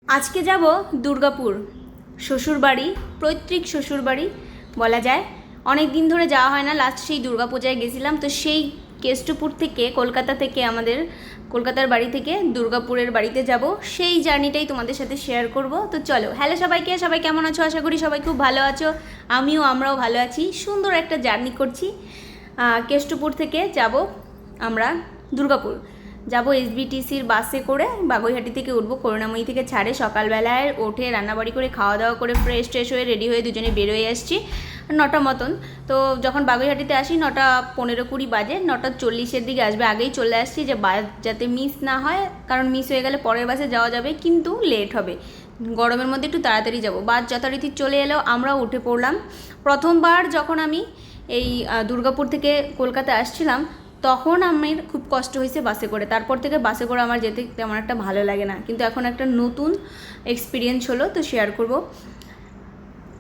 আজকে যাব দুর্গাপুর শ্বশুরবাড়ি, পৈতৃক শ্বশুরবাড়ি বলা যায়। অনেক দিন ধরে যাওয়া হয় না, লাস্ট সেই দুর্গাপূজায় গেছিলাম। তো সেই কেষ্টপুর থেকে, কলকাতা থেকে, আমাদের কলকাতার বাড়ি থেকে দুর্গাপুরের বাড়িতে যাব, সেই জার্নিটাই তোমাদের সাথে শেয়ার করব। তো চলো। হ্যালো সবাইকে, সবাই কেমন আছো? আশা করি সবাই খুব ভালো আছো। আমরাও ভালো আছি। সুন্দর একটা জার্নি করছি। কেষ্টপুর থেকে যাব আমরা দুর্গাপুর, যাব এসবিটিসির বাসে করে। বাগুইহাটি থেকে উঠবো, করুণাময়ী থেকে ছাড়ে সকালবেলায়, ওঠে রান্নাবাড়ি করে খাওয়া দাওয়া করে ফ্রেশ হয়ে রেডি হয়ে দুজনে বেরোয় আসছি 9টা মতন। তো যখন বাগুইহাটিতে আসি 9:15-20 বাজে, 9:40-এর দিকে আসবে। আগেই চলে আসছি যে বাস যাতে মিস না হয়, কারণ মিস হয়ে গেলে পরের বাসে যাওয়া যাবে কিন্তু লেট হবে। গরমের মধ্যে একটু তাড়াতাড়ি যাব। বাস যথারীতি চলে এলেও আমরাও উঠে পড়লাম। প্রথমবার যখন আমি এই দুর্গাপুর থেকে কলকাতা আসছিলাম তখন আমার খুব কষ্ট হয়েছে বাসে করে। তারপর থেকে বাসে করে আমার যেতে তেমন একটা ভালো লাগে না, কিন্তু এখন একটা নতুন এক্সপিরিয়েন্স হলো, তো শেয়ার করব।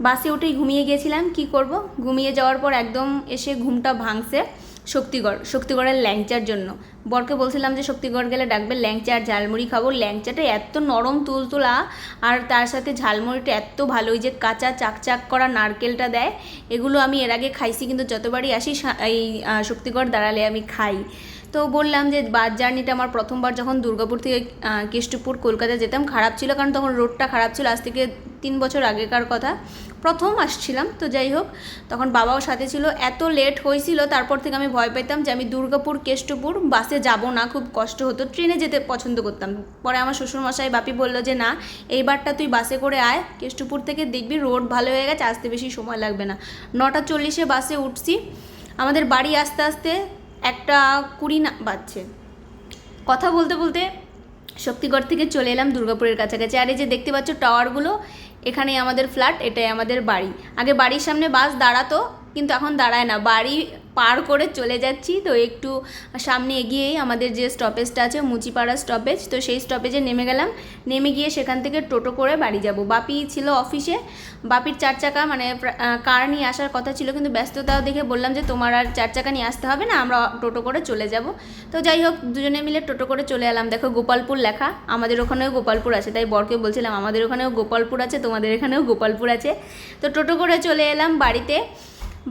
বাসে উঠেই ঘুমিয়ে গিয়েছিলাম। কি করব, ঘুমিয়ে যাওয়ার পর একদম এসে ঘুমটা ভাঙছে শক্তিগড়ের ল্যাংচার জন্য। বরকে বলছিলাম যে শক্তিগড় গেলে ডাকবে, ল্যাংচা আর ঝালমুড়ি খাবো। ল্যাংচাটা এত নরম তুলতুলা, আর তার সাথে ঝালমুড়িটা এত ভালো, ওই যে কাঁচা চাকচাক করা নারকেলটা দেয়। এগুলো আমি এর আগে খাইছি, কিন্তু যতবারই আসি এই শক্তিগড় দাঁড়ালে আমি খাই। তো বললাম যে বাস জার্নিটা আমার প্রথমবার, যখন দুর্গাপুর থেকে কেষ্টপুর কলকাতা যেতাম, খারাপ ছিল, কারণ তখন রোডটা খারাপ ছিল। আজ থেকে 3 বছর আগেকার কথা, প্রথম আসছিলাম। তো যাই হোক, তখন বাবাও সাথে ছিল। এত লেট হয়েছিল, তারপর থেকে আমি ভয় পেতাম যে আমি দুর্গাপুর কেষ্টপুর বাসে যাব না, খুব কষ্ট হতো। ট্রেনে যেতে পছন্দ করতাম। পরে আমার শ্বশুরমশাই বাপি বললো যে না, এইবারটা তুই বাসে করে আয়, কেষ্টপুর থেকে দেখবি রোড ভালো হয়ে গেছে, আসতে বেশি সময় লাগবে না। 9:40-এ বাসে উঠছি। আমাদের বাড়ি আসতে আসতে 1:20 বাজছে। কথা বলতে বলতে শক্তিগড় থেকে চলে এলাম দুর্গাপুরের কাছাকাছি। আর এই যে দেখতে পাচ্ছ টাওয়ারগুলো, এখানেই আমাদের ফ্ল্যাট, এটাই আমাদের বাড়ি। আগে বাড়ির সামনে বাস দাঁড়াতো, কিন্তু এখন দাঁড়ায় না। বাড়ি পার করে চলে যাচ্ছি। তো একটু সামনে এগিয়েই আমাদের যে স্টপেজটা আছে, মুচিপাড়া স্টপেজ, তো সেই স্টপেজে নেমে গেলাম। নেমে গিয়ে সেখান থেকে টোটো করে বাড়ি যাব। বাপি ছিল অফিসে, বাপির 4 চাকা মানে কার নিয়ে আসার কথা ছিল, কিন্তু ব্যস্ততাও দেখে বললাম যে তোমার আর 4 চাকা নিয়ে আসতে হবে না, আমরা টোটো করে চলে যাব। তো যাই হোক, দুজনে মিলে টোটো করে চলে এলাম। দেখো গোপালপুর লেখা, আমাদের ওখানেও গোপালপুর আছে। তাই বরকে বলছিলাম আমাদের ওখানেও গোপালপুর আছে, তোমাদের এখানেও গোপালপুর আছে। তো টোটো করে চলে এলাম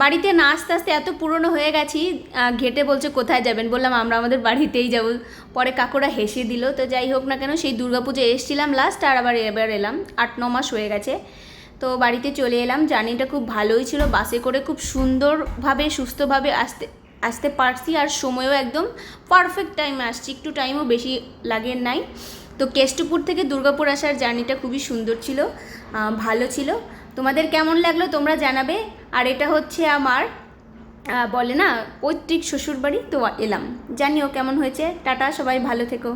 বাড়িতে না আসতে আসতে এত পুরনো হয়ে গেছি। ঘেটে বলছে কোথায় যাবেন, বললাম আমরা আমাদের বাড়িতেই যাব। পরে কাকুরা হেসে দিল। তো যাই হোক না কেন, সেই দুর্গাপুজো এসেছিলাম লাস্ট, আর এবার এলাম। 8-9 মাস হয়ে গেছে। তো বাড়িতে চলে এলাম। জার্নিটা খুব ভালোই ছিল, বাসে করে খুব সুন্দরভাবে সুস্থভাবে আসতে পারছি, আর সময়ও একদম পারফেক্ট টাইমে আসছি, একটু টাইমও বেশি লাগে নাই। তো কেষ্টপুর থেকে দুর্গাপুর আসার জার্নিটা খুবই সুন্দর ছিল, ভালো ছিল। তোমাদের কেমন লাগলো তোমরা জানাবে। আর এটা হচ্ছে আমার বলে না পৈতৃক শ্বশুরবাড়ি, তো এলাম। জানিও কেমন হয়েছে। টাটা, সবাই ভালো থেকো।